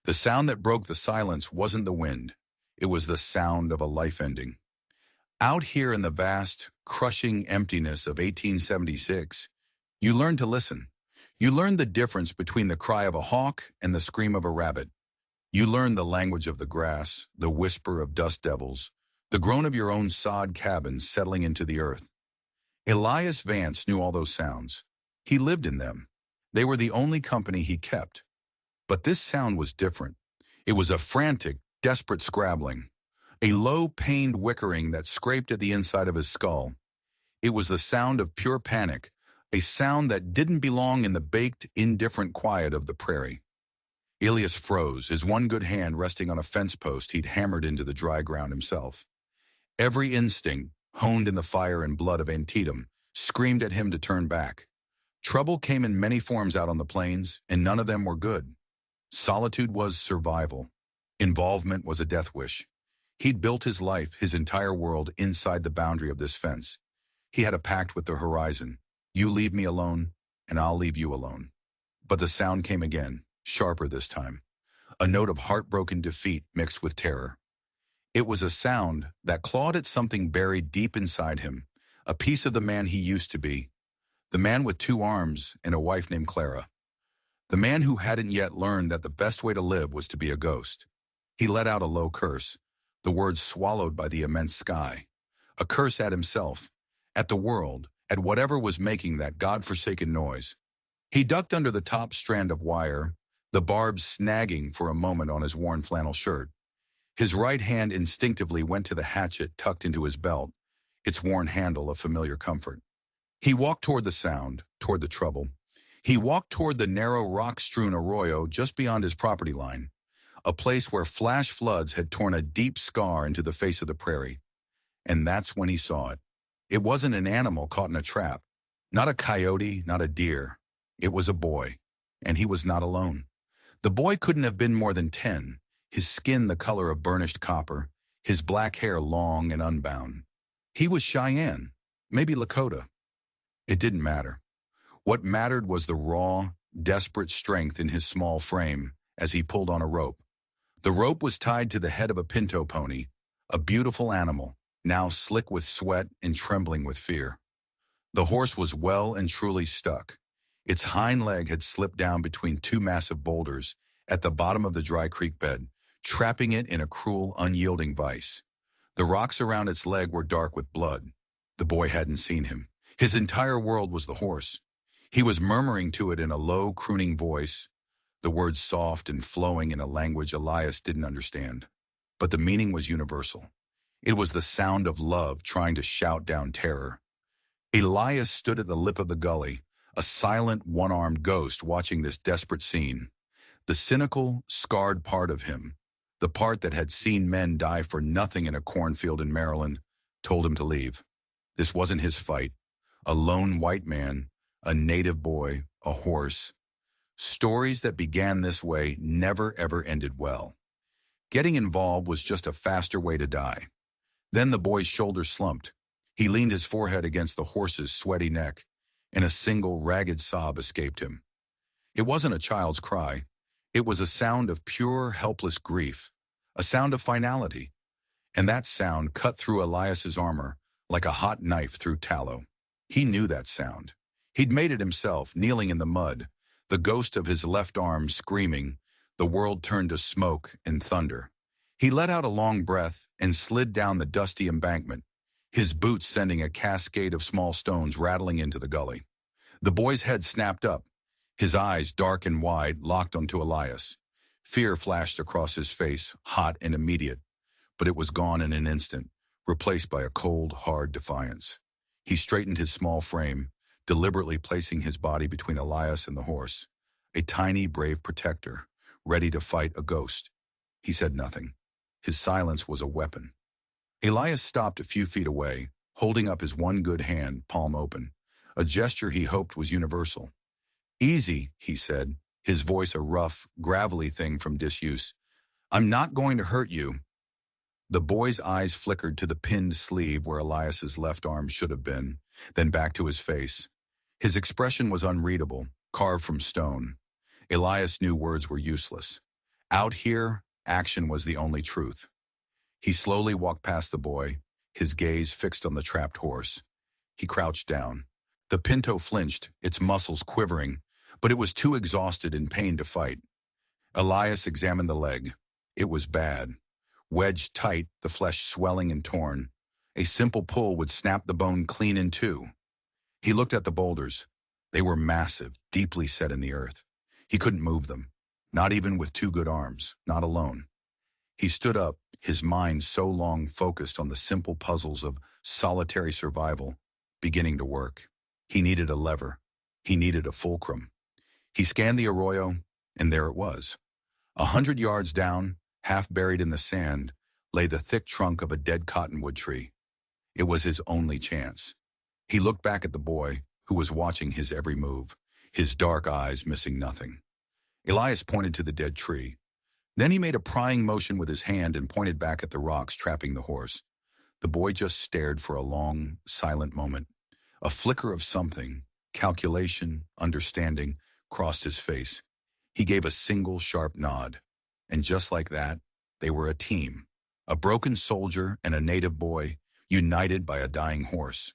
The sound that broke the silence wasn't the wind. It was the sound of a life ending. Out here in the vast, crushing emptiness of 1876, you learned to listen. You learned the difference between the cry of a hawk and the scream of a rabbit. You learned the language of the grass, the whisper of dust devils, the groan of your own sod cabin settling into the earth. Elias Vance knew all those sounds. He lived in them. They were the only company he kept. But this sound was different. It was a frantic, desperate scrabbling, a low, pained whickering that scraped at the inside of his skull. It was the sound of pure panic, a sound that didn't belong in the baked, indifferent quiet of the prairie. Elias froze, his one good hand resting on a fence post he'd hammered into the dry ground himself. Every instinct, honed in the fire and blood of Antietam, screamed at him to turn back. Trouble came in many forms out on the plains, and none of them were good. Solitude was survival. Involvement was a death wish. He'd built his life, his entire world, inside the boundary of this fence. He had a pact with the horizon. You leave me alone, and I'll leave you alone. But the sound came again, sharper this time. A note of heartbroken defeat mixed with terror. It was a sound that clawed at something buried deep inside him, a piece of the man he used to be, the man with 2 arms and a wife named Clara, the man who hadn't yet learned that the best way to live was to be a ghost. He let out a low curse, the words swallowed by the immense sky, a curse at himself, at the world, at whatever was making that God-forsaken noise. He ducked under the top strand of wire, the barbs snagging for a moment on his worn flannel shirt. His right hand instinctively went to the hatchet tucked into his belt, its worn handle a familiar comfort. He walked toward the sound, toward the trouble. He walked toward the narrow rock-strewn arroyo just beyond his property line, a place where flash floods had torn a deep scar into the face of the prairie. And that's when he saw it. It wasn't an animal caught in a trap, not a coyote, not a deer. It was a boy, and he was not alone. The boy couldn't have been more than 10, his skin the color of burnished copper, his black hair long and unbound. He was Cheyenne, maybe Lakota. It didn't matter. What mattered was the raw, desperate strength in his small frame as he pulled on a rope. The rope was tied to the head of a pinto pony, a beautiful animal, now slick with sweat and trembling with fear. The horse was well and truly stuck. Its hind leg had slipped down between 2 massive boulders at the bottom of the dry creek bed, trapping it in a cruel, unyielding vice. The rocks around its leg were dark with blood. The boy hadn't seen him. His entire world was the horse. He was murmuring to it in a low, crooning voice, the words soft and flowing in a language Elias didn't understand. But the meaning was universal. It was the sound of love trying to shout down terror. Elias stood at the lip of the gully, a silent, one-armed ghost watching this desperate scene. The cynical, scarred part of him, the part that had seen men die for nothing in a cornfield in Maryland, told him to leave. This wasn't his fight. A lone white man, a native boy, a horse. Stories that began this way never ever ended well. Getting involved was just a faster way to die. Then the boy's shoulders slumped. He leaned his forehead against the horse's sweaty neck, and a single ragged sob escaped him. It wasn't a child's cry. It was a sound of pure, helpless grief, a sound of finality. And that sound cut through Elias's armor like a hot knife through tallow. He knew that sound. He'd made it himself, kneeling in the mud, the ghost of his left arm screaming, the world turned to smoke and thunder. He let out a long breath and slid down the dusty embankment, his boots sending a cascade of small stones rattling into the gully. The boy's head snapped up, his eyes, dark and wide, locked onto Elias. Fear flashed across his face, hot and immediate, but it was gone in an instant, replaced by a cold, hard defiance. He straightened his small frame, deliberately placing his body between Elias and the horse, a tiny, brave protector, ready to fight a ghost. He said nothing. His silence was a weapon. Elias stopped a few feet away, holding up his one good hand, palm open, a gesture he hoped was universal. "Easy," he said, his voice a rough, gravelly thing from disuse. "I'm not going to hurt you." The boy's eyes flickered to the pinned sleeve where Elias's left arm should have been, then back to his face. His expression was unreadable, carved from stone. Elias knew words were useless. Out here, action was the only truth. He slowly walked past the boy, his gaze fixed on the trapped horse. He crouched down. The pinto flinched, its muscles quivering, but it was too exhausted and pain to fight. Elias examined the leg. It was bad. Wedged tight, the flesh swelling and torn. A simple pull would snap the bone clean in two. He looked at the boulders. They were massive, deeply set in the earth. He couldn't move them, not even with two good arms, not alone. He stood up, his mind so long focused on the simple puzzles of solitary survival, beginning to work. He needed a lever. He needed a fulcrum. He scanned the arroyo, and there it was. 100 yards down, half buried in the sand, lay the thick trunk of a dead cottonwood tree. It was his only chance. He looked back at the boy, who was watching his every move, his dark eyes missing nothing. Elias pointed to the dead tree. Then he made a prying motion with his hand and pointed back at the rocks trapping the horse. The boy just stared for a long, silent moment. A flicker of something, calculation, understanding, crossed his face. He gave a single sharp nod. And just like that, they were a team. A broken soldier and a native boy, united by a dying horse.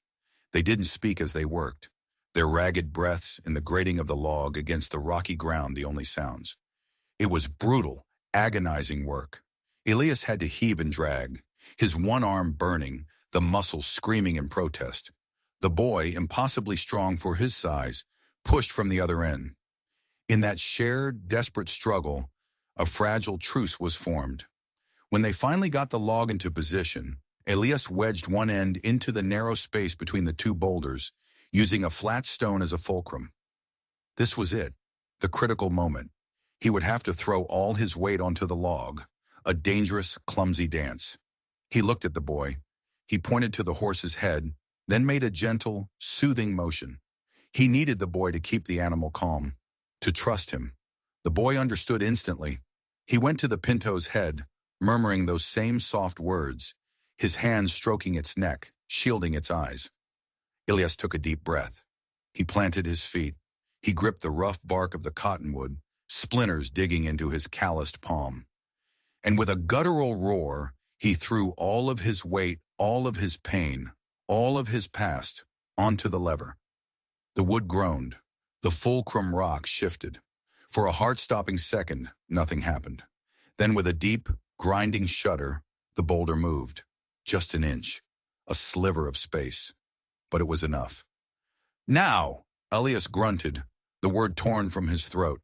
They didn't speak as they worked, their ragged breaths and the grating of the log against the rocky ground the only sounds. It was brutal, agonizing work. Elias had to heave and drag, his one arm burning, the muscles screaming in protest. The boy, impossibly strong for his size, pushed from the other end. In that shared, desperate struggle, a fragile truce was formed. When they finally got the log into position, Elias wedged one end into the narrow space between the two boulders, using a flat stone as a fulcrum. This was it, the critical moment. He would have to throw all his weight onto the log, a dangerous, clumsy dance. He looked at the boy. He pointed to the horse's head, then made a gentle, soothing motion. He needed the boy to keep the animal calm, to trust him. The boy understood instantly. He went to the pinto's head, murmuring those same soft words, his hands stroking its neck, shielding its eyes. Elias took a deep breath. He planted his feet. He gripped the rough bark of the cottonwood, splinters digging into his calloused palm. And with a guttural roar, he threw all of his weight, all of his pain, all of his past, onto the lever. The wood groaned. The fulcrum rock shifted. For a heart-stopping second, nothing happened. Then with a deep, grinding shudder, the boulder moved. Just an inch. A sliver of space. But it was enough. Now! Elias grunted, the word torn from his throat.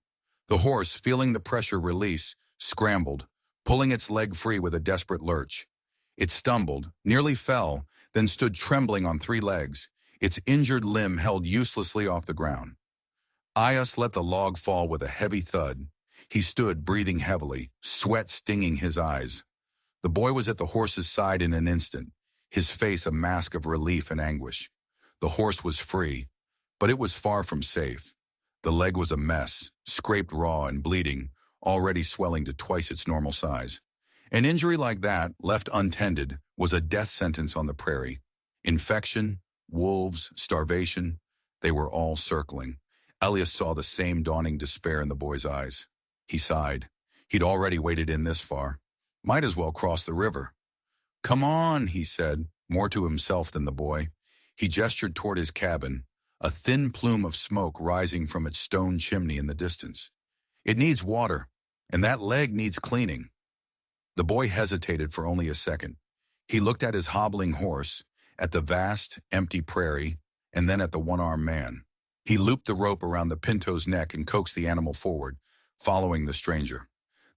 The horse, feeling the pressure release, scrambled, pulling its leg free with a desperate lurch. It stumbled, nearly fell, then stood trembling on three legs, its injured limb held uselessly off the ground. Elias let the log fall with a heavy thud. He stood, breathing heavily, sweat stinging his eyes. The boy was at the horse's side in an instant, his face a mask of relief and anguish. The horse was free, but it was far from safe. The leg was a mess, scraped raw and bleeding, already swelling to twice its normal size. An injury like that, left untended, was a death sentence on the prairie. Infection, wolves, starvation, they were all circling. Elias saw the same dawning despair in the boy's eyes. He sighed. He'd already waded in this far. Might as well cross the river. "Come on," he said, more to himself than the boy. He gestured toward his cabin, a thin plume of smoke rising from its stone chimney in the distance. "It needs water, and that leg needs cleaning." The boy hesitated for only a second. He looked at his hobbling horse, at the vast, empty prairie, and then at the one-armed man. He looped the rope around the pinto's neck and coaxed the animal forward, following the stranger.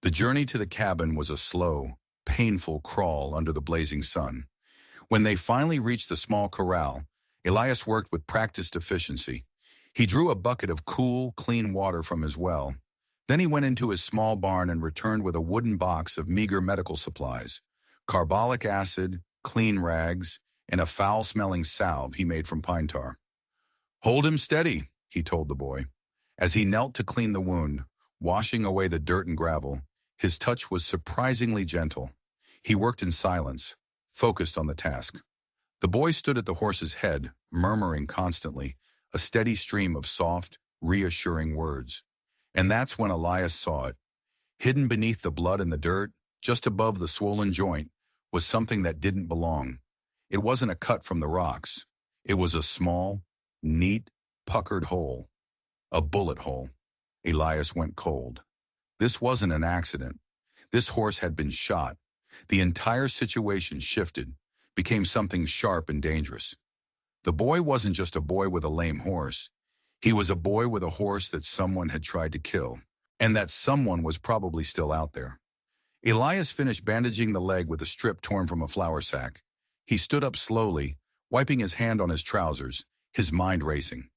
The journey to the cabin was a slow, painful crawl under the blazing sun. When they finally reached the small corral, Elias worked with practiced efficiency. He drew a bucket of cool, clean water from his well. Then he went into his small barn and returned with a wooden box of meager medical supplies, carbolic acid, clean rags, and a foul-smelling salve he made from pine tar. "Hold him steady," he told the boy. As he knelt to clean the wound, washing away the dirt and gravel, his touch was surprisingly gentle. He worked in silence, focused on the task. The boy stood at the horse's head, murmuring constantly, a steady stream of soft, reassuring words. And that's when Elias saw it. Hidden beneath the blood and the dirt, just above the swollen joint, was something that didn't belong. It wasn't a cut from the rocks. It was a small, neat, puckered hole. A bullet hole. Elias went cold. This wasn't an accident. This horse had been shot. The entire situation shifted, became something sharp and dangerous. The boy wasn't just a boy with a lame horse. He was a boy with a horse that someone had tried to kill, and that someone was probably still out there. Elias finished bandaging the leg with a strip torn from a flour sack. He stood up slowly, wiping his hand on his trousers, his mind racing.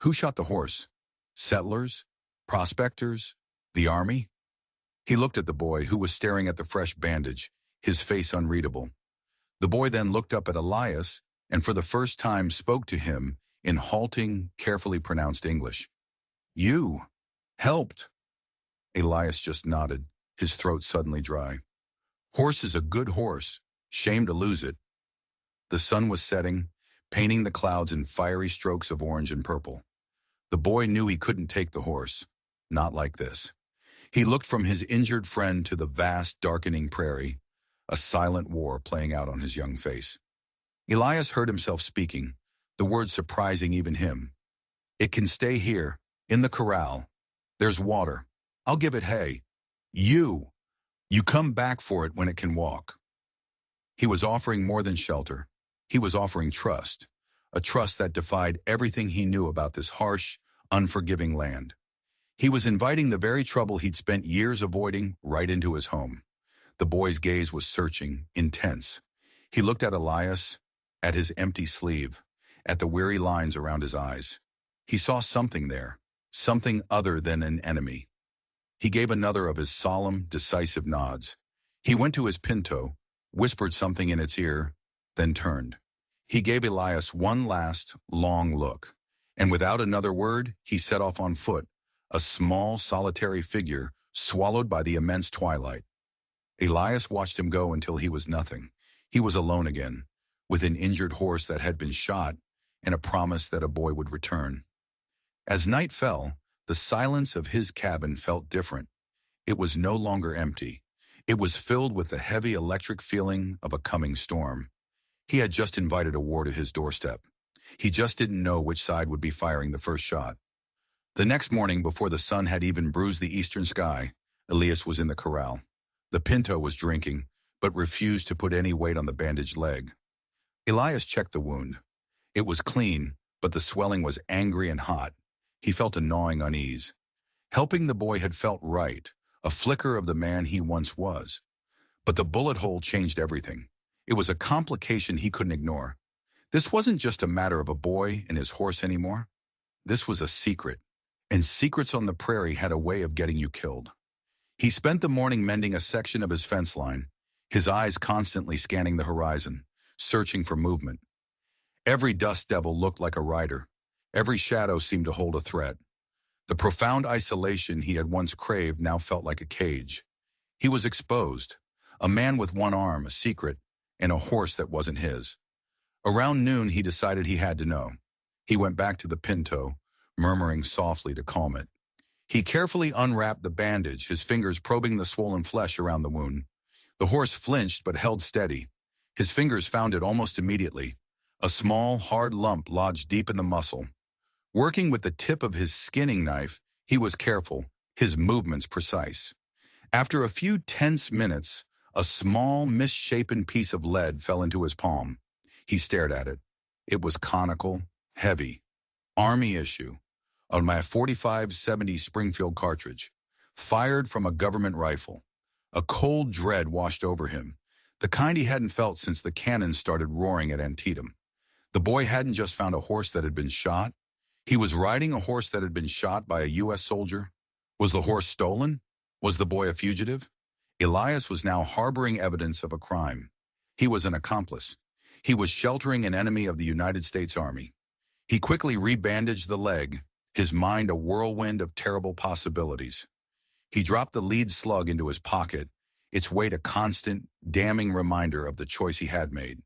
Who shot the horse? Settlers? Prospectors? The army? He looked at the boy, who was staring at the fresh bandage, his face unreadable. The boy then looked up at Elias and for the first time spoke to him in halting, carefully pronounced English. You helped. Elias just nodded, his throat suddenly dry. Horse is a good horse. Shame to lose it. The sun was setting, painting the clouds in fiery strokes of orange and purple. The boy knew he couldn't take the horse. Not like this. He looked from his injured friend to the vast, darkening prairie, a silent war playing out on his young face. Elias heard himself speaking, the words surprising even him. It can stay here, in the corral. There's water. I'll give it hay. You come back for it when it can walk. He was offering more than shelter. He was offering trust, a trust that defied everything he knew about this harsh, unforgiving land. He was inviting the very trouble he'd spent years avoiding right into his home. The boy's gaze was searching, intense. He looked at Elias, at his empty sleeve, at the weary lines around his eyes. He saw something there, something other than an enemy. He gave another of his solemn, decisive nods. He went to his pinto, whispered something in its ear, then turned. He gave Elias one last, long look, and without another word, he set off on foot, a small, solitary figure swallowed by the immense twilight. Elias watched him go until he was nothing. He was alone again, with an injured horse that had been shot and a promise that a boy would return. As night fell, the silence of his cabin felt different. It was no longer empty. It was filled with the heavy electric feeling of a coming storm. He had just invited a war to his doorstep. He just didn't know which side would be firing the first shot. The next morning, before the sun had even bruised the eastern sky, Elias was in the corral. The pinto was drinking, but refused to put any weight on the bandaged leg. Elias checked the wound. It was clean, but the swelling was angry and hot. He felt a gnawing unease. Helping the boy had felt right, a flicker of the man he once was. But the bullet hole changed everything. It was a complication he couldn't ignore. This wasn't just a matter of a boy and his horse anymore. This was a secret, and secrets on the prairie had a way of getting you killed. He spent the morning mending a section of his fence line, his eyes constantly scanning the horizon, searching for movement. Every dust devil looked like a rider. Every shadow seemed to hold a threat. The profound isolation he had once craved now felt like a cage. He was exposed, a man with one arm, a secret, and a horse that wasn't his. Around noon, he decided he had to know. He went back to the pinto, murmuring softly to calm it. He carefully unwrapped the bandage, his fingers probing the swollen flesh around the wound. The horse flinched but held steady. His fingers found it almost immediately. A small, hard lump lodged deep in the muscle. Working with the tip of his skinning knife, he was careful, his movements precise. After a few tense minutes, a small, misshapen piece of lead fell into his palm. He stared at it. It was conical, heavy. Army issue. On my .45-70 Springfield cartridge. Fired from a government rifle. A cold dread washed over him, the kind he hadn't felt since the cannons started roaring at Antietam. The boy hadn't just found a horse that had been shot. He was riding a horse that had been shot by a U.S. soldier. Was the horse stolen? Was the boy a fugitive? Elias was now harboring evidence of a crime. He was an accomplice. He was sheltering an enemy of the United States Army. He quickly rebandaged the leg, his mind a whirlwind of terrible possibilities. He dropped the lead slug into his pocket, its weight a constant, damning reminder of the choice he had made.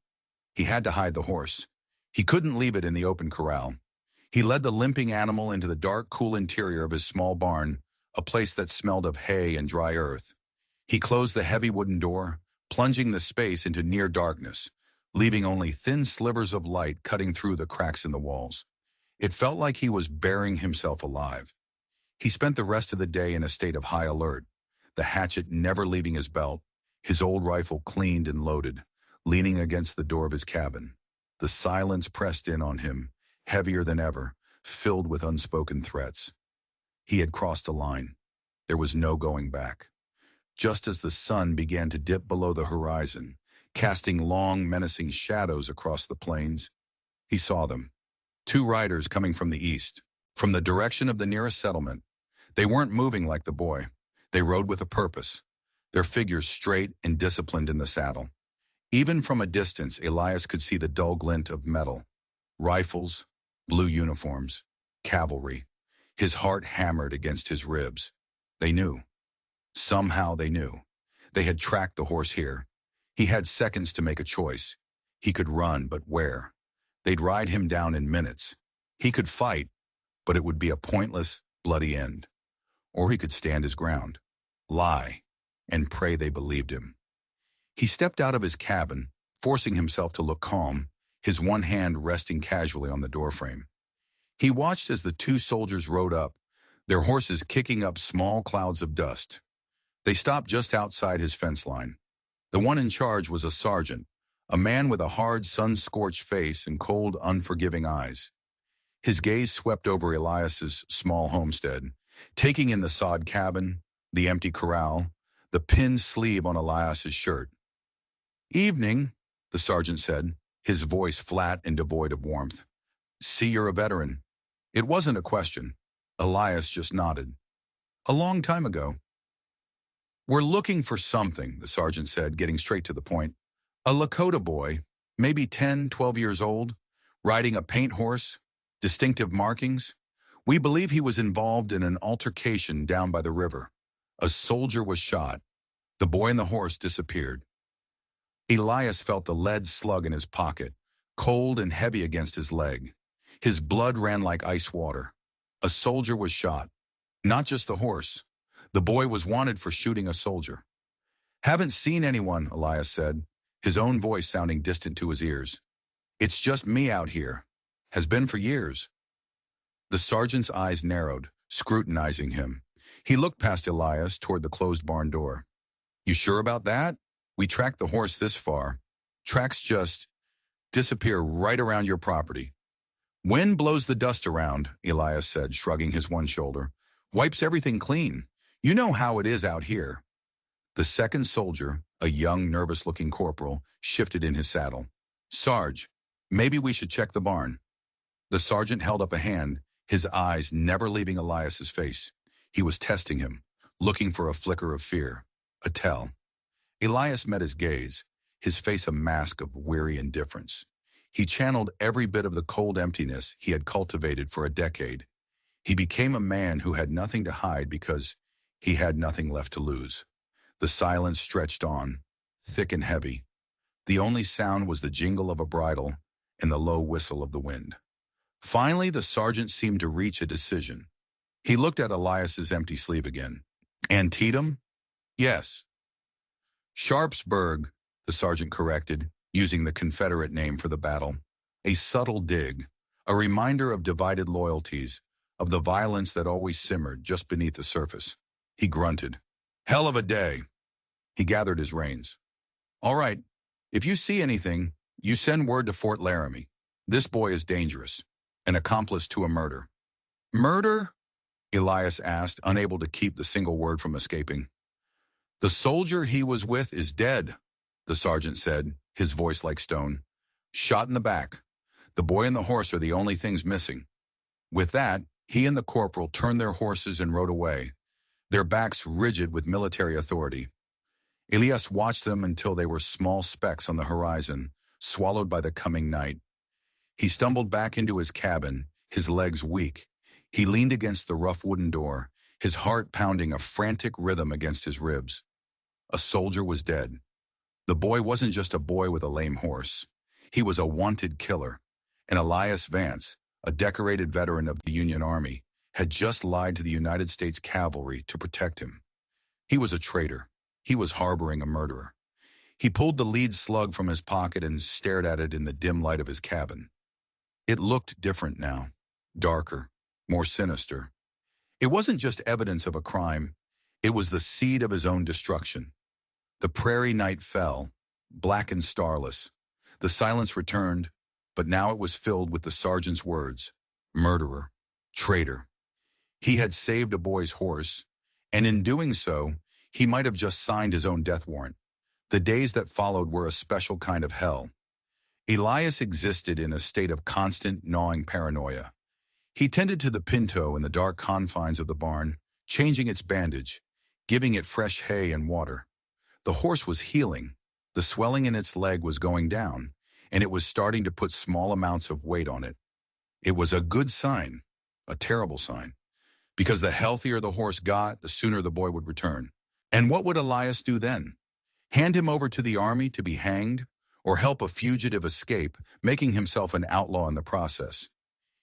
He had to hide the horse. He couldn't leave it in the open corral. He led the limping animal into the dark, cool interior of his small barn, a place that smelled of hay and dry earth. He closed the heavy wooden door, plunging the space into near darkness, leaving only thin slivers of light cutting through the cracks in the walls. It felt like he was burying himself alive. He spent the rest of the day in a state of high alert, the hatchet never leaving his belt, his old rifle cleaned and loaded, leaning against the door of his cabin. The silence pressed in on him, heavier than ever, filled with unspoken threats. He had crossed a line. There was no going back. Just as the sun began to dip below the horizon, casting long, menacing shadows across the plains, he saw them. Two riders coming from the east, from the direction of the nearest settlement. They weren't moving like the boy. They rode with a purpose, their figures straight and disciplined in the saddle. Even from a distance, Elias could see the dull glint of metal. Rifles, blue uniforms, cavalry. His heart hammered against his ribs. They knew. Somehow they knew. They had tracked the horse here. He had seconds to make a choice. He could run, but where? They'd ride him down in minutes. He could fight, but it would be a pointless, bloody end. Or he could stand his ground, lie, and pray they believed him. He stepped out of his cabin, forcing himself to look calm, his one hand resting casually on the doorframe. He watched as the two soldiers rode up, their horses kicking up small clouds of dust. They stopped just outside his fence line. The one in charge was a sergeant, a man with a hard, sun-scorched face and cold, unforgiving eyes. His gaze swept over Elias's small homestead, taking in the sod cabin, the empty corral, the pinned sleeve on Elias's shirt. "Evening," the sergeant said, his voice flat and devoid of warmth. "See, you're a veteran." It wasn't a question. Elias just nodded. "A long time ago." "We're looking for something," the sergeant said, getting straight to the point. "A Lakota boy, maybe 10, 12 years old, riding a paint horse, distinctive markings. We believe he was involved in an altercation down by the river. A soldier was shot. The boy and the horse disappeared." Elias felt the lead slug in his pocket, cold and heavy against his leg. His blood ran like ice water. A soldier was shot. Not just the horse. The boy was wanted for shooting a soldier. "Haven't seen anyone," Elias said, his own voice sounding distant to his ears. "It's just me out here. Has been for years." The sergeant's eyes narrowed, scrutinizing him. He looked past Elias toward the closed barn door. "You sure about that? We tracked the horse this far. Tracks just disappear right around your property." "Wind blows the dust around," Elias said, shrugging his one shoulder. "Wipes everything clean. You know how it is out here." The second soldier, a young, nervous-looking corporal, shifted in his saddle. "Sarge, maybe we should check the barn." The sergeant held up a hand, his eyes never leaving Elias's face. He was testing him, looking for a flicker of fear, a tell. Elias met his gaze, his face a mask of weary indifference. He channeled every bit of the cold emptiness he had cultivated for a decade. He became a man who had nothing to hide because he had nothing left to lose. The silence stretched on, thick and heavy. The only sound was the jingle of a bridle and the low whistle of the wind. Finally, the sergeant seemed to reach a decision. He looked at Elias's empty sleeve again. "Antietam?" "Yes." "Sharpsburg," the sergeant corrected, using the Confederate name for the battle. A subtle dig, a reminder of divided loyalties, of the violence that always simmered just beneath the surface. He grunted. "Hell of a day." He gathered his reins. "All right, if you see anything, you send word to Fort Laramie. This boy is dangerous, an accomplice to a murder." "Murder?" Elias asked, unable to keep the single word from escaping. "The soldier he was with is dead," the sergeant said, his voice like stone. "Shot in the back. The boy and the horse are the only things missing." With that, he and the corporal turned their horses and rode away, their backs rigid with military authority. Elias watched them until they were small specks on the horizon, swallowed by the coming night. He stumbled back into his cabin, his legs weak. He leaned against the rough wooden door, his heart pounding a frantic rhythm against his ribs. A soldier was dead. The boy wasn't just a boy with a lame horse. He was a wanted killer. And Elias Vance, a decorated veteran of the Union Army, had just lied to the United States cavalry to protect him. He was a traitor. He was harboring a murderer. He pulled the lead slug from his pocket and stared at it in the dim light of his cabin. It looked different now, darker, more sinister. It wasn't just evidence of a crime, it was the seed of his own destruction. The prairie night fell, black and starless. The silence returned, but now it was filled with the sergeant's words: murderer, traitor. He had saved a boy's horse, and in doing so, he might have just signed his own death warrant. The days that followed were a special kind of hell. Elias existed in a state of constant, gnawing paranoia. He tended to the pinto in the dark confines of the barn, changing its bandage, giving it fresh hay and water. The horse was healing, the swelling in its leg was going down, and it was starting to put small amounts of weight on it. It was a good sign, a terrible sign, because the healthier the horse got, the sooner the boy would return. And what would Elias do then? Hand him over to the army to be hanged, or help a fugitive escape, making himself an outlaw in the process?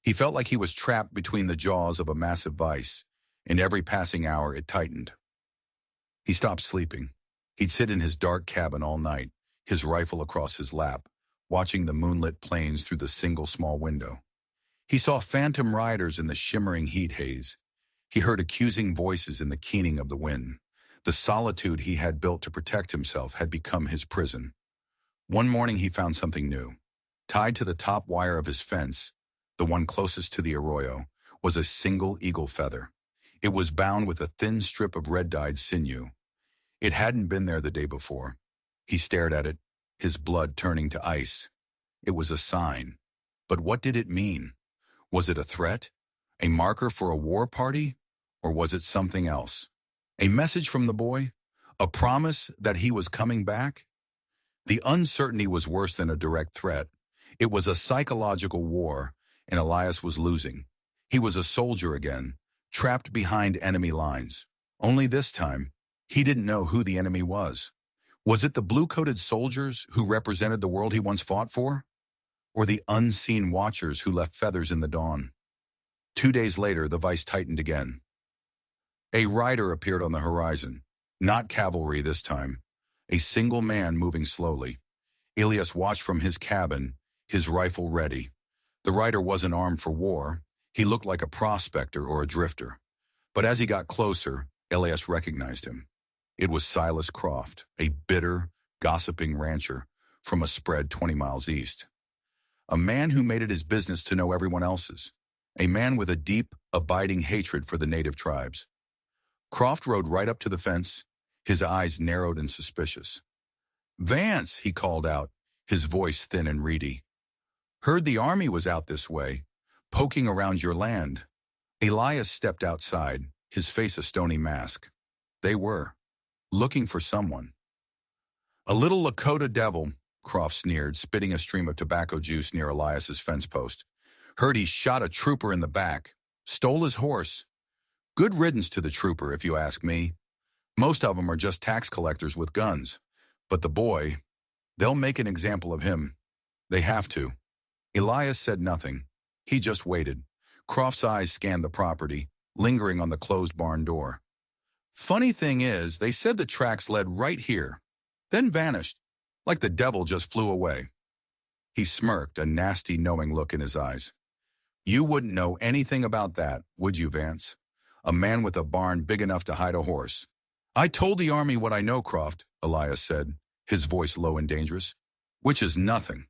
He felt like he was trapped between the jaws of a massive vice, and every passing hour it tightened. He stopped sleeping. He'd sit in his dark cabin all night, his rifle across his lap, watching the moonlit plains through the single small window. He saw phantom riders in the shimmering heat haze. He heard accusing voices in the keening of the wind. The solitude he had built to protect himself had become his prison. One morning he found something new. Tied to the top wire of his fence, the one closest to the arroyo, was a single eagle feather. It was bound with a thin strip of red-dyed sinew. It hadn't been there the day before. He stared at it, his blood turning to ice. It was a sign. But what did it mean? Was it a threat? A marker for a war party? Or was it something else? A message from the boy? A promise that he was coming back? The uncertainty was worse than a direct threat. It was a psychological war, and Elias was losing. He was a soldier again, trapped behind enemy lines. Only this time, he didn't know who the enemy was. Was it the blue-coated soldiers who represented the world he once fought for? Or the unseen watchers who left feathers in the dawn? 2 days later, the vice tightened again. A rider appeared on the horizon. Not cavalry this time. A single man moving slowly. Elias watched from his cabin, his rifle ready. The rider wasn't armed for war. He looked like a prospector or a drifter. But as he got closer, Elias recognized him. It was Silas Croft, a bitter, gossiping rancher from a spread 20 miles east. A man who made it his business to know everyone else's. A man with a deep, abiding hatred for the native tribes. Croft rode right up to the fence, his eyes narrowed and suspicious. "Vance," he called out, his voice thin and reedy. "Heard the army was out this way, poking around your land." Elias stepped outside, his face a stony mask. They were, looking for someone. "A little Lakota devil," Croft sneered, spitting a stream of tobacco juice near Elias's fence post. "Heard he shot a trooper in the back. Stole his horse. Good riddance to the trooper, if you ask me. Most of them are just tax collectors with guns. But the boy, they'll make an example of him. They have to." Elias said nothing. He just waited. Croft's eyes scanned the property, lingering on the closed barn door. "Funny thing is, they said the tracks led right here, then vanished, like the devil just flew away." He smirked, a nasty, knowing look in his eyes. "You wouldn't know anything about that, would you, Vance? A man with a barn big enough to hide a horse." "I told the army what I know, Croft," Elias said, his voice low and dangerous. "Which is nothing."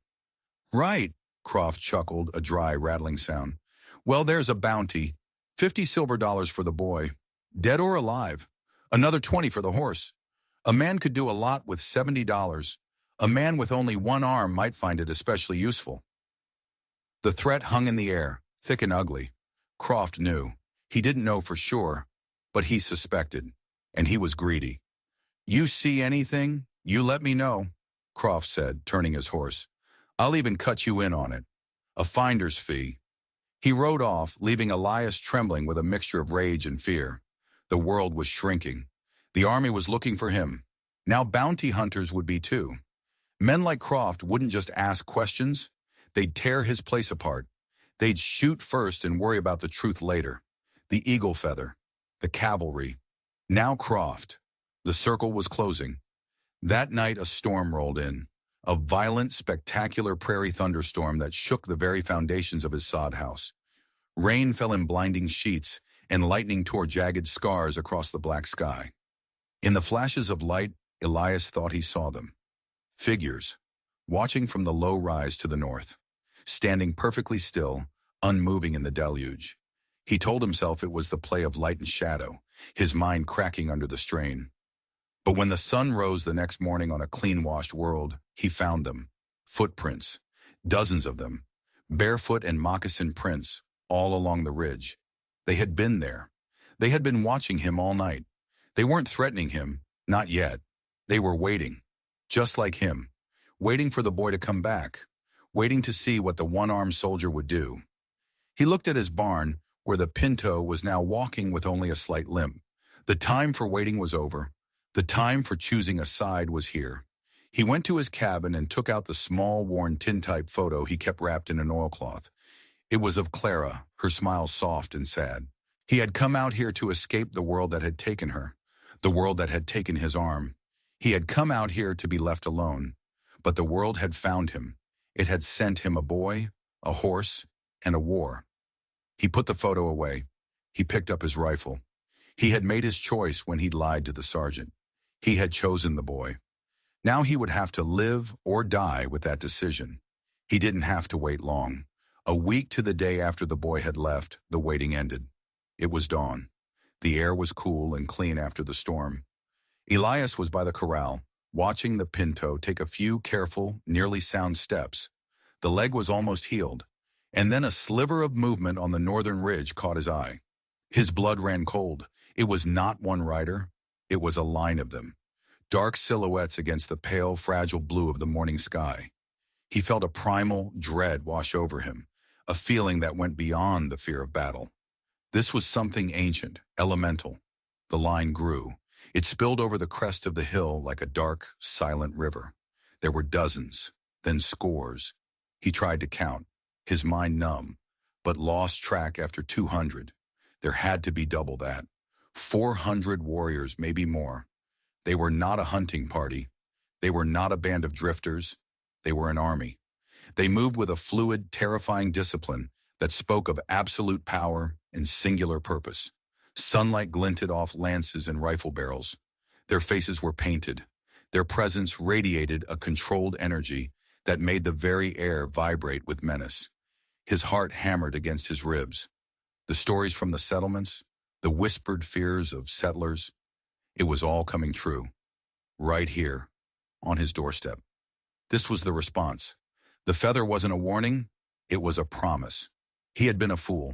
"Right," Croft chuckled, a dry, rattling sound. "Well, there's a bounty. 50 silver dollars for the boy, dead or alive. Another 20 for the horse. A man could do a lot with $70. A man with only one arm might find it especially useful." The threat hung in the air, thick and ugly. Croft knew. He didn't know for sure, but he suspected. And he was greedy. "You see anything, you let me know," Croft said, turning his horse. "I'll even cut you in on it. A finder's fee." He rode off, leaving Elias trembling with a mixture of rage and fear. The world was shrinking. The army was looking for him. Now bounty hunters would be too. Men like Croft wouldn't just ask questions. They'd tear his place apart. They'd shoot first and worry about the truth later. The eagle feather. The cavalry. Now Croft. The circle was closing. That night a storm rolled in. A violent, spectacular prairie thunderstorm that shook the very foundations of his sod house. Rain fell in blinding sheets, and lightning tore jagged scars across the black sky. In the flashes of light, Elias thought he saw them. Figures, watching from the low rise to the north, standing perfectly still, unmoving in the deluge. He told himself it was the play of light and shadow, his mind cracking under the strain. But when the sun rose the next morning on a clean-washed world, he found them. Footprints, dozens of them, barefoot and moccasin prints, all along the ridge. They had been there. They had been watching him all night. They weren't threatening him, not yet. They were waiting, just like him, waiting for the boy to come back, waiting to see what the one-armed soldier would do. He looked at his barn, where the pinto was now walking with only a slight limp. The time for waiting was over. The time for choosing a side was here. He went to his cabin and took out the small, worn tintype photo he kept wrapped in an oilcloth. It was of Clara, her smile soft and sad. He had come out here to escape the world that had taken her, the world that had taken his arm. He had come out here to be left alone, but the world had found him. It had sent him a boy, a horse, and a war. He put the photo away. He picked up his rifle. He had made his choice when he'd lied to the sergeant. He had chosen the boy. Now he would have to live or die with that decision. He didn't have to wait long. A week to the day after the boy had left, the waiting ended. It was dawn. The air was cool and clean after the storm. Elias was by the corral, watching the pinto take a few careful, nearly sound steps. The leg was almost healed, and then a sliver of movement on the northern ridge caught his eye. His blood ran cold. It was not one rider. It was a line of them, dark silhouettes against the pale, fragile blue of the morning sky. He felt a primal dread wash over him, a feeling that went beyond the fear of battle. This was something ancient, elemental. The line grew. It spilled over the crest of the hill like a dark, silent river. There were dozens, then scores. He tried to count, his mind numb, but lost track after 200. There had to be double that. 400 warriors, maybe more. They were not a hunting party. They were not a band of drifters. They were an army. They moved with a fluid, terrifying discipline that spoke of absolute power and singular purpose. Sunlight glinted off lances and rifle barrels. Their faces were painted. Their presence radiated a controlled energy that made the very air vibrate with menace. His heart hammered against his ribs. The stories from the settlements, the whispered fears of settlers, it was all coming true. Right here, on his doorstep. This was the response. The feather wasn't a warning, it was a promise. He had been a fool,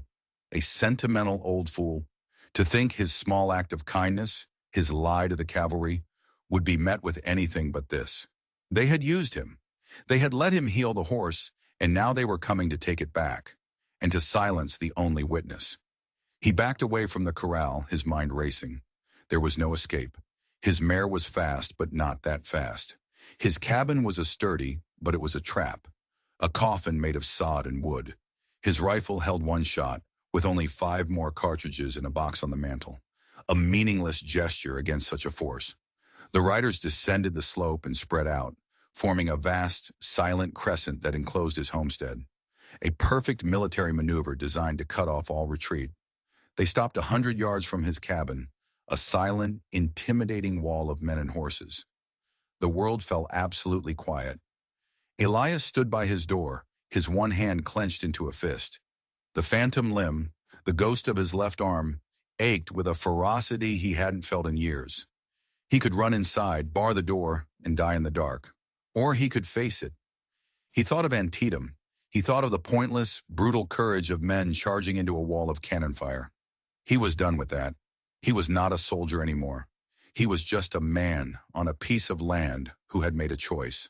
a sentimental old fool, to think his small act of kindness, his lie to the cavalry, would be met with anything but this. They had used him. They had let him heal the horse, and now they were coming to take it back, and to silence the only witness. He backed away from the corral, his mind racing. There was no escape. His mare was fast, but not that fast. His cabin was sturdy, but it was a trap. A coffin made of sod and wood. His rifle held one shot, with only 5 more cartridges in a box on the mantel. A meaningless gesture against such a force. The riders descended the slope and spread out, forming a vast, silent crescent that enclosed his homestead. A perfect military maneuver designed to cut off all retreat. They stopped 100 yards from his cabin, a silent, intimidating wall of men and horses. The world fell absolutely quiet. Elias stood by his door, his one hand clenched into a fist. The phantom limb, the ghost of his left arm, ached with a ferocity he hadn't felt in years. He could run inside, bar the door, and die in the dark. Or he could face it. He thought of Antietam. He thought of the pointless, brutal courage of men charging into a wall of cannon fire. He was done with that. He was not a soldier anymore. He was just a man on a piece of land who had made a choice.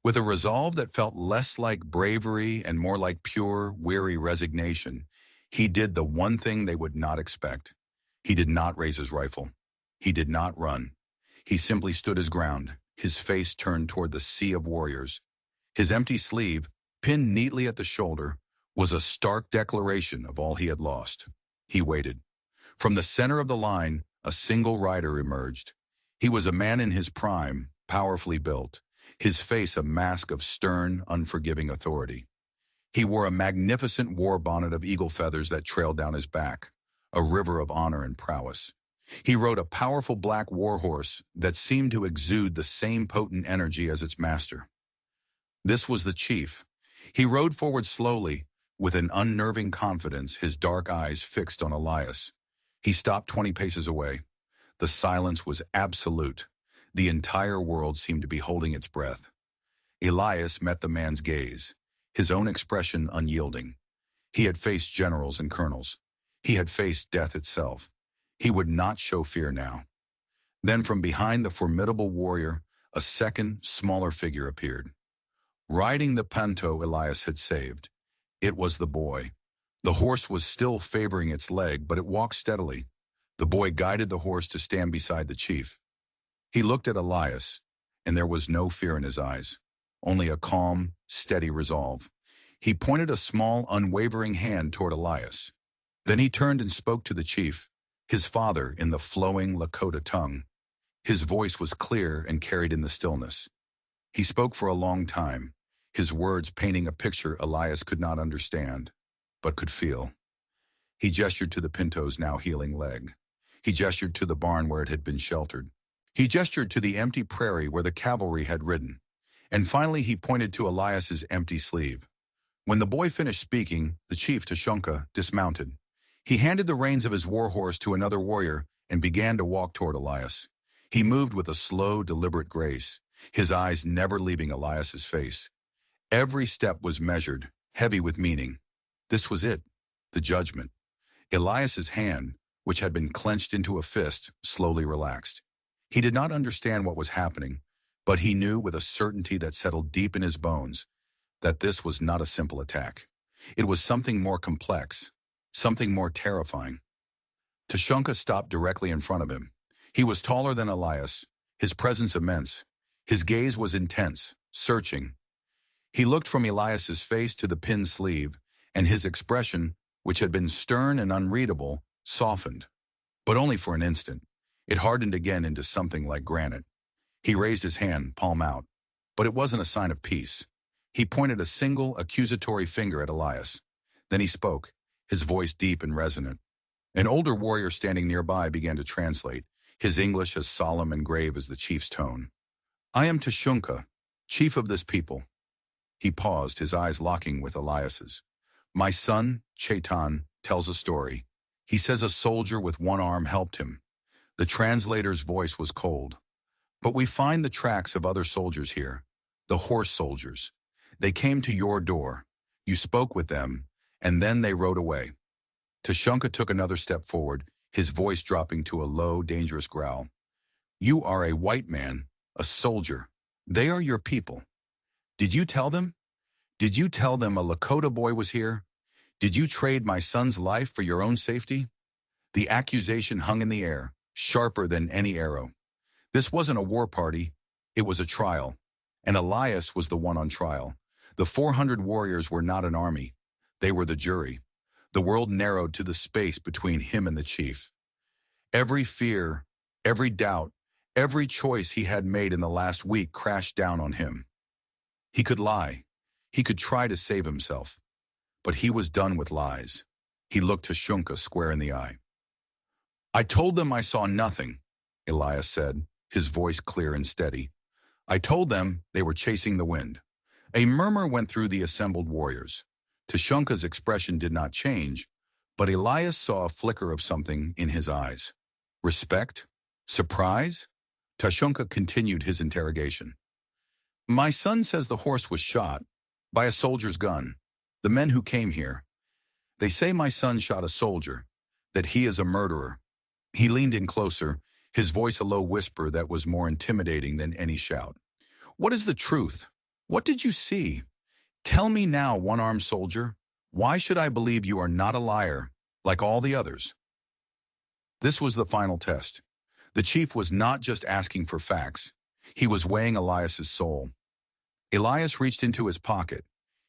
With a resolve that felt less like bravery and more like pure, weary resignation, he did the one thing they would not expect. He did not raise his rifle. He did not run. He simply stood his ground, his face turned toward the sea of warriors. His empty sleeve, pinned neatly at the shoulder, was a stark declaration of all he had lost. He waited. From the center of the line, a single rider emerged. He was a man in his prime, powerfully built, his face a mask of stern, unforgiving authority. He wore a magnificent war bonnet of eagle feathers that trailed down his back, a river of honor and prowess. He rode a powerful black war horse that seemed to exude the same potent energy as its master. This was the chief. He rode forward slowly, with an unnerving confidence, his dark eyes fixed on Elias. He stopped 20 paces away. The silence was absolute. The entire world seemed to be holding its breath. Elias met the man's gaze, his own expression unyielding. He had faced generals and colonels. He had faced death itself. He would not show fear now. Then from behind the formidable warrior, a second, smaller figure appeared. Riding the panto Elias had saved. It was the boy. The horse was still favoring its leg, but it walked steadily. The boy guided the horse to stand beside the chief. He looked at Elias, and there was no fear in his eyes, only a calm, steady resolve. He pointed a small, unwavering hand toward Elias. Then he turned and spoke to the chief, his father, in the flowing Lakota tongue. His voice was clear and carried in the stillness. He spoke for a long time, his words painting a picture Elias could not understand, but could feel. He gestured to the pinto's now healing leg. He gestured to the barn where it had been sheltered. He gestured to the empty prairie where the cavalry had ridden. And finally he pointed to Elias's empty sleeve. When the boy finished speaking, the chief, Tashunka, dismounted. He handed the reins of his war horse to another warrior and began to walk toward Elias. He moved with a slow, deliberate grace, his eyes never leaving Elias's face. Every step was measured, heavy with meaning. This was it, the judgment. Elias's hand, which had been clenched into a fist, slowly relaxed. He did not understand what was happening, but he knew with a certainty that settled deep in his bones that this was not a simple attack. It was something more complex, something more terrifying. Tashunka stopped directly in front of him. He was taller than Elias, his presence immense. His gaze was intense, searching. He looked from Elias's face to the pinned sleeve, and his expression, which had been stern and unreadable, softened. But only for an instant. It hardened again into something like granite. He raised his hand, palm out. But it wasn't a sign of peace. He pointed a single, accusatory finger at Elias. Then he spoke, his voice deep and resonant. An older warrior standing nearby began to translate, his English as solemn and grave as the chief's tone. "I am Tashunka, chief of this people." He paused, his eyes locking with Elias's. "My son, Chetan, tells a story. He says a soldier with one arm helped him." The translator's voice was cold. "But we find the tracks of other soldiers here, the horse soldiers. They came to your door. You spoke with them, and then they rode away." Tashunka took another step forward, his voice dropping to a low, dangerous growl. "You are a white man, a soldier. They are your people. Did you tell them? Did you tell them a Lakota boy was here? Did you trade my son's life for your own safety?" The accusation hung in the air, sharper than any arrow. This wasn't a war party, it was a trial. And Elias was the one on trial. The 400 warriors were not an army. They were the jury. The world narrowed to the space between him and the chief. Every fear, every doubt, every choice he had made in the last week crashed down on him. He could lie. He could try to save himself. But he was done with lies. He looked Tashunka square in the eye. "I told them I saw nothing," Elias said, his voice clear and steady. "I told them they were chasing the wind." A murmur went through the assembled warriors. Tashunka's expression did not change, but Elias saw a flicker of something in his eyes. Respect? Surprise? Tashunka continued his interrogation. "My son says the horse was shot by a soldier's gun. The men who came here. They say my son shot a soldier, that he is a murderer." He leaned in closer, his voice a low whisper that was more intimidating than any shout. "What is the truth? What did you see? Tell me now, one-armed soldier. Why should I believe you are not a liar, like all the others?" This was the final test. The chief was not just asking for facts. He was weighing Elias's soul. Elias reached into his pocket.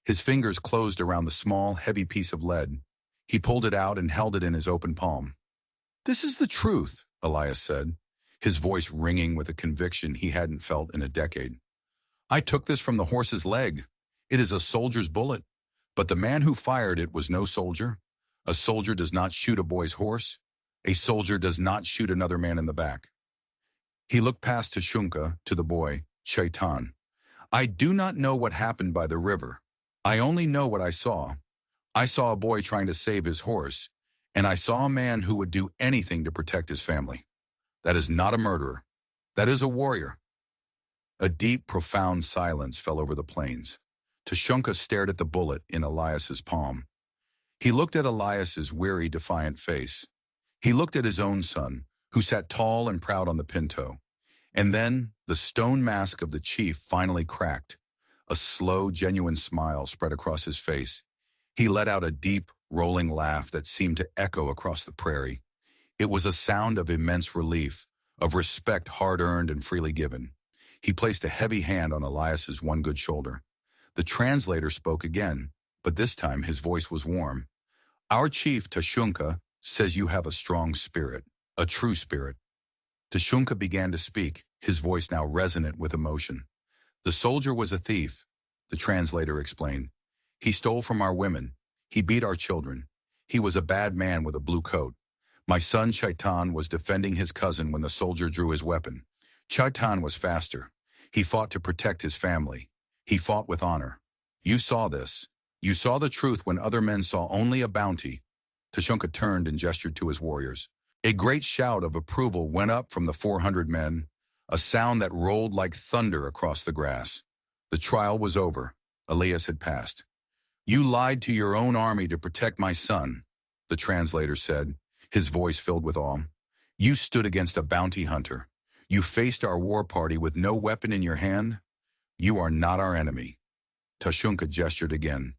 His fingers closed around the small, heavy piece of lead. He pulled it out and held it in his open palm. This is the truth, Elias said, his voice ringing with a conviction he hadn't felt in a decade. I took this from the horse's leg. It is a soldier's bullet, but the man who fired it was no soldier. A soldier does not shoot a boy's horse. A soldier does not shoot another man in the back. He looked past Tashunka to the boy, Shaitan. I do not know what happened by the river. I only know what I saw. I saw a boy trying to save his horse, and I saw a man who would do anything to protect his family. That is not a murderer. That is a warrior. A deep, profound silence fell over the plains. Tashunka stared at the bullet in Elias's palm. He looked at Elias's weary, defiant face. He looked at his own son, who sat tall and proud on the pinto. And then the stone mask of the chief finally cracked. A slow, genuine smile spread across his face. He let out a deep, rolling laugh that seemed to echo across the prairie. It was a sound of immense relief, of respect hard-earned and freely given. He placed a heavy hand on Elias's one good shoulder. The translator spoke again, but this time his voice was warm. Our chief, Tashunka, says you have a strong spirit, a true spirit. Tashunka began to speak, his voice now resonant with emotion. The soldier was a thief, the translator explained. He stole from our women. He beat our children. He was a bad man with a blue coat. My son Shaitan was defending his cousin when the soldier drew his weapon. Shaitan was faster. He fought to protect his family. He fought with honor. You saw this. You saw the truth when other men saw only a bounty. Tashunka turned and gestured to his warriors. A great shout of approval went up from the 400 men, a sound that rolled like thunder across the grass. The trial was over. Elias had passed. You lied to your own army to protect my son, the translator said, his voice filled with awe. You stood against a bounty hunter. You faced our war party with no weapon in your hand. You are not our enemy. Tashunka gestured again.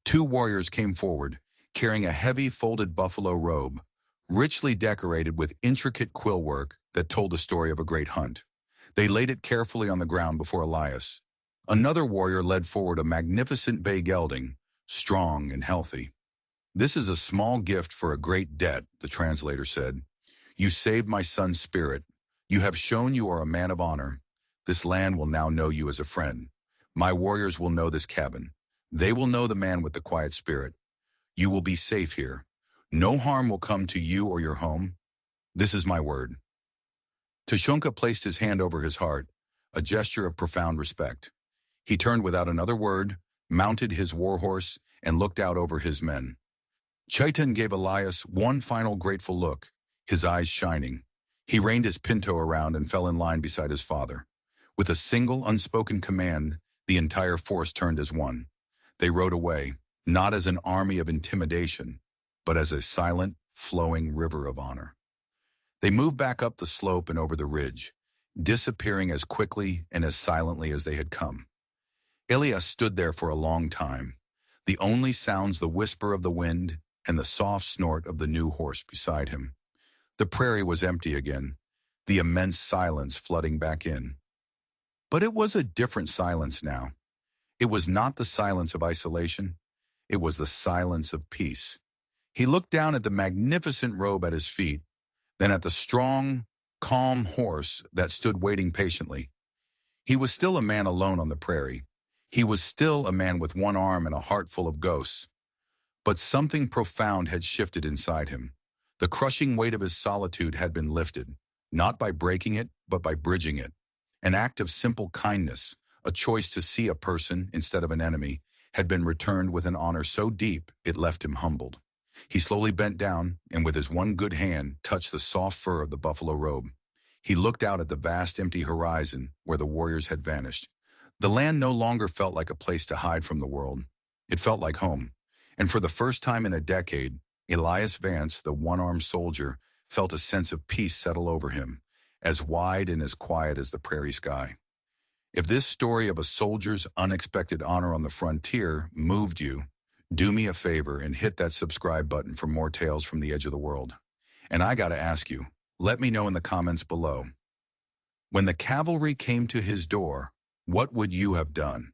Two warriors came forward, carrying a heavy folded buffalo robe, richly decorated with intricate quill work that told the story of a great hunt. They laid it carefully on the ground before Elias. Another warrior led forward a magnificent bay gelding, strong and healthy. This is a small gift for a great debt, the translator said. You saved my son's spirit. You have shown you are a man of honor. This land will now know you as a friend. My warriors will know this cabin. They will know the man with the quiet spirit. You will be safe here. No harm will come to you or your home. This is my word. Tashunka placed his hand over his heart, a gesture of profound respect. He turned without another word, mounted his warhorse, and looked out over his men. Chaitan gave Elias one final grateful look, his eyes shining. He reined his pinto around and fell in line beside his father. With a single unspoken command, the entire force turned as one. They rode away, not as an army of intimidation, but as a silent, flowing river of honor. They moved back up the slope and over the ridge, disappearing as quickly and as silently as they had come. Elias stood there for a long time, the only sounds the whisper of the wind and the soft snort of the new horse beside him. The prairie was empty again, the immense silence flooding back in. But it was a different silence now. It was not the silence of isolation. It was the silence of peace. He looked down at the magnificent robe at his feet, then at the strong, calm horse that stood waiting patiently. He was still a man alone on the prairie. He was still a man with one arm and a heart full of ghosts. But something profound had shifted inside him. The crushing weight of his solitude had been lifted, not by breaking it, but by bridging it. An act of simple kindness, a choice to see a person instead of an enemy, had been returned with an honor so deep it left him humbled. He slowly bent down and with his one good hand touched the soft fur of the buffalo robe. He looked out at the vast empty horizon where the warriors had vanished. The land no longer felt like a place to hide from the world. It felt like home. And for the first time in a decade, Elias Vance, the one-armed soldier, felt a sense of peace settle over him, as wide and as quiet as the prairie sky. If this story of a soldier's unexpected honor on the frontier moved you, do me a favor and hit that subscribe button for more tales from the edge of the world. And I gotta ask you, let me know in the comments below. When the cavalry came to his door, what would you have done?